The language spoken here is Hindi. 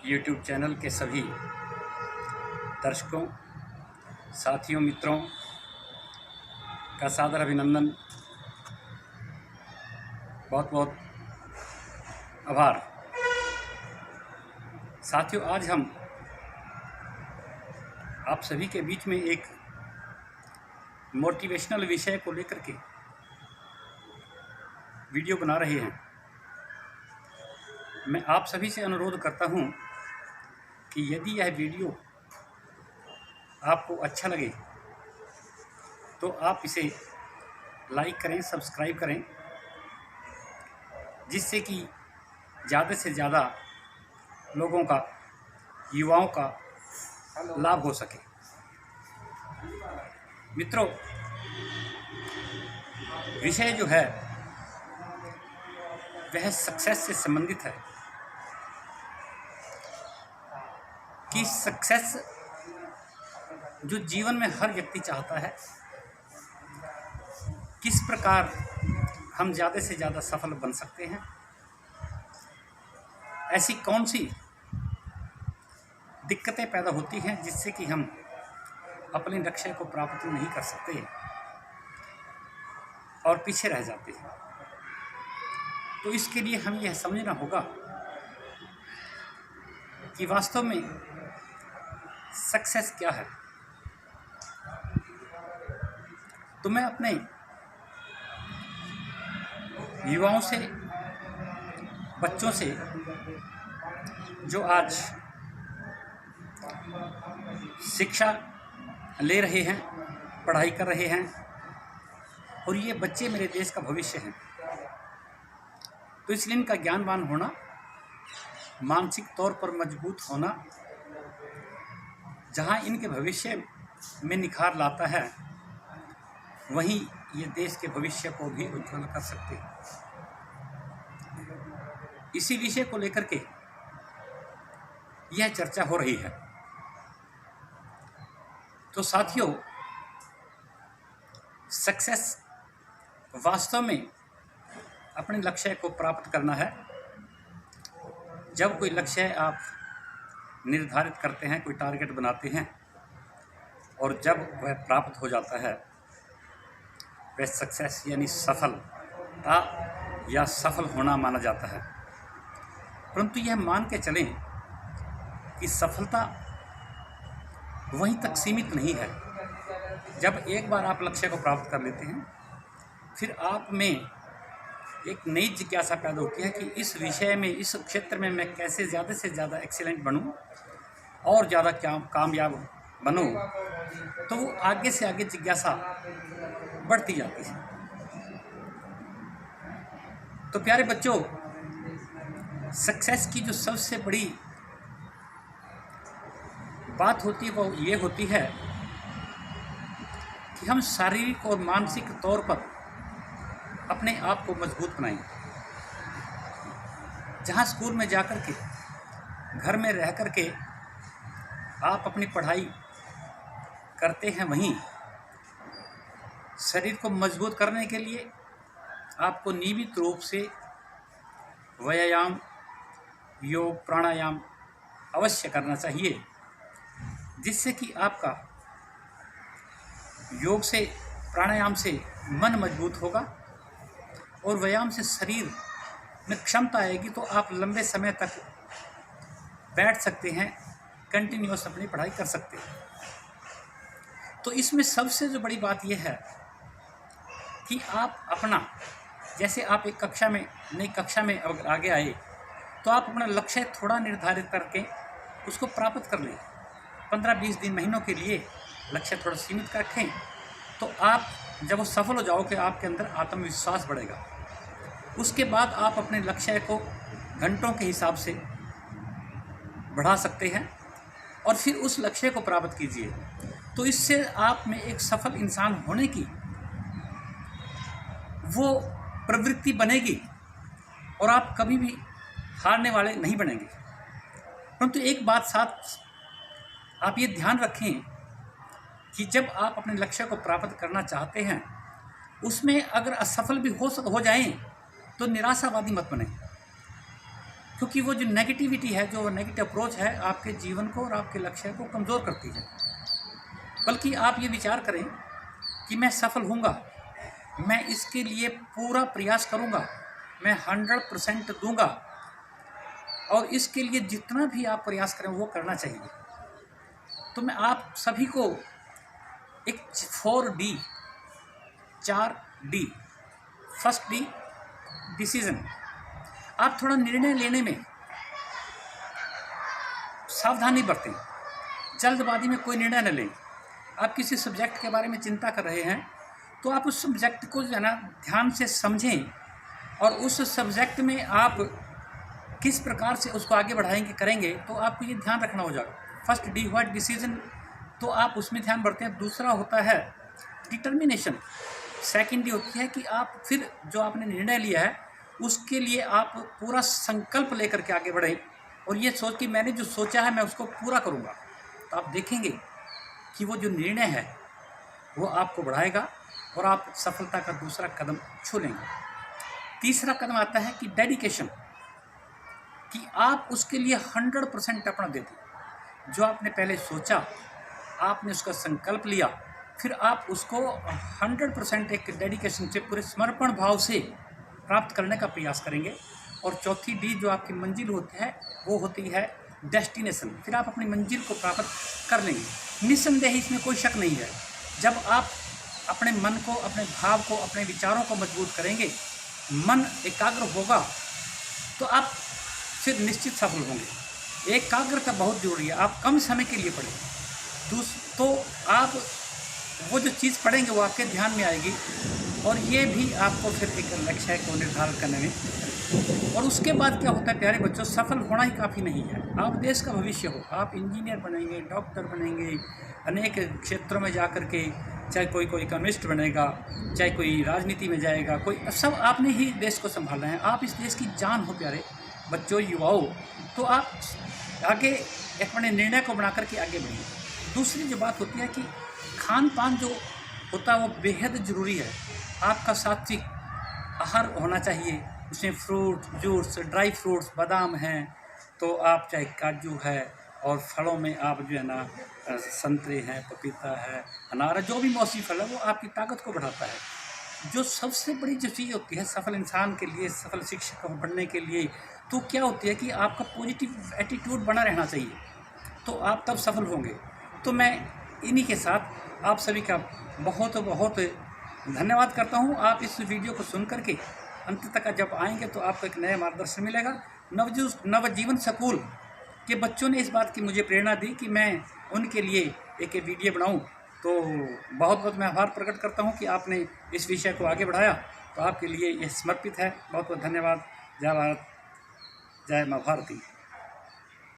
यूट्यूब चैनल के सभी दर्शकों, साथियों, मित्रों का सादर अभिनंदन, बहुत बहुत आभार। साथियों, आज हम आप सभी के बीच में एक मोटिवेशनल विषय को लेकर के वीडियो बना रहे हैं। मैं आप सभी से अनुरोध करता हूं कि यदि यह वीडियो आपको अच्छा लगे तो आप इसे लाइक करें, सब्सक्राइब करें, जिससे कि ज़्यादा से ज़्यादा लोगों का, युवाओं का लाभ हो सके। मित्रों, विषय जो है वह सक्सेस से संबंधित है कि सक्सेस जो जीवन में हर व्यक्ति चाहता है, किस प्रकार हम ज़्यादा से ज़्यादा सफल बन सकते हैं। ऐसी कौन सी दिक्कतें पैदा होती हैं जिससे कि हम अपने लक्ष्य को प्राप्त नहीं कर सकते और पीछे रह जाते हैं। तो इसके लिए हम यह समझना होगा कि वास्तव में सक्सेस क्या है। तो मैं अपने युवाओं से, बच्चों से जो आज शिक्षा ले रहे हैं, पढ़ाई कर रहे हैं, और ये बच्चे मेरे देश का भविष्य हैं, तो इसलिए इनका ज्ञानवान होना, मानसिक तौर पर मजबूत होना, जहाँ इनके भविष्य में निखार लाता है, वहीं ये देश के भविष्य को भी उज्ज्वल कर सकते हैं। इसी विषय को लेकर के यह चर्चा हो रही है। तो साथियों, सक्सेस वास्तव में अपने लक्ष्य को प्राप्त करना है। जब कोई लक्ष्य आप निर्धारित करते हैं, कोई टारगेट बनाते हैं, और जब वह प्राप्त हो जाता है, वह सक्सेस यानी सफलता या सफल होना माना जाता है। परंतु यह मान के चलें कि सफलता वहीं तक सीमित नहीं है। जब एक बार आप लक्ष्य को प्राप्त कर लेते हैं, फिर आप में एक नई जिज्ञासा पैदा होती है कि इस विषय में, इस क्षेत्र में मैं कैसे ज़्यादा से ज़्यादा एक्सीलेंट बनूं और ज़्यादा कामयाब बनूं। तो वो आगे से आगे जिज्ञासा बढ़ती जाती है। तो प्यारे बच्चों, सक्सेस की जो सबसे बड़ी बात होती है वो ये होती है कि हम शारीरिक और मानसिक तौर पर अपने आप को मजबूत बनाएं। जहाँ स्कूल में जाकर के, घर में रह कर के आप अपनी पढ़ाई करते हैं, वहीं शरीर को मजबूत करने के लिए आपको नियमित रूप से व्यायाम, योग, प्राणायाम अवश्य करना चाहिए, जिससे कि आपका योग से, प्राणायाम से मन मजबूत होगा और व्यायाम से शरीर में क्षमता आएगी, तो आप लंबे समय तक बैठ सकते हैं, कंटिन्यूअस अपनी पढ़ाई कर सकते हैं। तो इसमें सबसे जो बड़ी बात यह है कि आप अपना, जैसे आप एक कक्षा में, नई कक्षा में अगर आगे आए, तो आप अपना लक्ष्य थोड़ा निर्धारित करके उसको प्राप्त कर लें। 15-20 दिन, महीनों के लिए लक्ष्य थोड़ा सीमित रखें, तो आप जब वो सफल हो जाओगे, आपके अंदर आत्मविश्वास बढ़ेगा। उसके बाद आप अपने लक्ष्य को घंटों के हिसाब से बढ़ा सकते हैं और फिर उस लक्ष्य को प्राप्त कीजिए। तो इससे आप में एक सफल इंसान होने की वो प्रवृत्ति बनेगी और आप कभी भी हारने वाले नहीं बनेंगे। परंतु एक बात साथ आप ये ध्यान रखें कि जब आप अपने लक्ष्य को प्राप्त करना चाहते हैं, उसमें अगर असफल भी हो जाएं, तो निराशावादी मत बने, क्योंकि वो जो नेगेटिविटी है, जो नेगेटिव अप्रोच है, आपके जीवन को और आपके लक्ष्य को कमज़ोर करती है। बल्कि आप ये विचार करें कि मैं सफल होऊंगा, मैं इसके लिए पूरा प्रयास करूंगा, मैं 100% दूंगा, और इसके लिए जितना भी आप प्रयास करें वो करना चाहिए। तो मैं आप सभी को एक 4D, 4D। First D, decision. आप थोड़ा निर्णय लेने में सावधानी बरतें, जल्दबाजी में कोई निर्णय न लें। आप किसी सब्जेक्ट के बारे में चिंता कर रहे हैं तो आप उस सब्जेक्ट को जो है ना ध्यान से समझें, और उस सब्जेक्ट में आप किस प्रकार से उसको आगे बढ़ाएंगे, करेंगे, तो आपको ये ध्यान रखना हो जाएगा। फर्स्ट डी हुआ डिसीजन, तो आप उसमें ध्यान बढ़ते हैं। दूसरा होता है डिटर्मिनेशन। सेकेंड डी होती है कि आप फिर जो आपने निर्णय लिया है उसके लिए आप पूरा संकल्प लेकर के आगे बढ़ें, और ये सोच कि मैंने जो सोचा है मैं उसको पूरा करूँगा। तो आप देखेंगे कि वो जो निर्णय है वो आपको बढ़ाएगा और आप सफलता का दूसरा कदम छू लेंगे। तीसरा कदम आता है कि डेडिकेशन, कि आप उसके लिए 100% अपना दे दें। जो आपने पहले सोचा, आपने उसका संकल्प लिया, फिर आप उसको 100% एक डेडिकेशन से, पूरे समर्पण भाव से प्राप्त करने का प्रयास करेंगे। और चौथी डी जो आपकी मंजिल होती है वो होती है डेस्टिनेशन। फिर आप अपनी मंजिल को प्राप्त कर लेंगे। निस्संदेह इसमें कोई शक नहीं है। जब आप अपने मन को, अपने भाव को, अपने विचारों को मजबूत करेंगे, मन एकाग्र होगा, तो आप फिर निश्चित सफल होंगे। एकाग्रता बहुत जरूरी है। आप कम समय के लिए पढ़ें तो आप वो जो चीज़ पढ़ेंगे वो आपके ध्यान में आएगी, और ये भी आपको फिर एक लक्ष्य को निर्धारित करने में। और उसके बाद क्या होता है प्यारे बच्चों, सफल होना ही काफ़ी नहीं है। आप देश का भविष्य हो, आप इंजीनियर बनेंगे, डॉक्टर बनेंगे, अनेक क्षेत्रों में जा कर के, चाहे कोई इकोनॉमिस्ट बनेगा, चाहे कोई राजनीति में जाएगा, कोई, सब आपने ही देश को संभालना है। आप इस देश की जान हो प्यारे बच्चों, युवाओं। तो आप आगे अपने निर्णय को बना करके आगे बढ़िए। दूसरी जो बात होती है कि खान पान जो होता है वो बेहद ज़रूरी है। आपका सात्विक आहार होना चाहिए, उसमें फ्रूट, जूस, ड्राई फ्रूट्स, बादाम हैं, तो आप चाहे काजू है, और फलों में आप जो है ना संतरे हैं, पपीता है, अनार है, जो भी मौसमी फल है वो आपकी ताकत को बढ़ाता है। जो सबसे बड़ी जो चीज़ होती है सफल इंसान के लिए, सफल शिक्षक बनने के लिए, तो क्या होती है कि आपका पॉजिटिव एटीट्यूड बना रहना चाहिए, तो आप तब सफल होंगे। तो मैं इन्हीं के साथ आप सभी का बहुत बहुत धन्यवाद करता हूँ। आप इस वीडियो को सुन करके अंत तक जब आएंगे तो आपको एक नया मार्गदर्शन मिलेगा। नवजीवन स्कूल के बच्चों ने इस बात की मुझे प्रेरणा दी कि मैं उनके लिए एक वीडियो बनाऊं, तो बहुत बहुत मैं आभार प्रकट करता हूं कि आपने इस विषय को आगे बढ़ाया। तो आपके लिए यह समर्पित है। बहुत बहुत धन्यवाद। जय भारत, जय माँ भारती।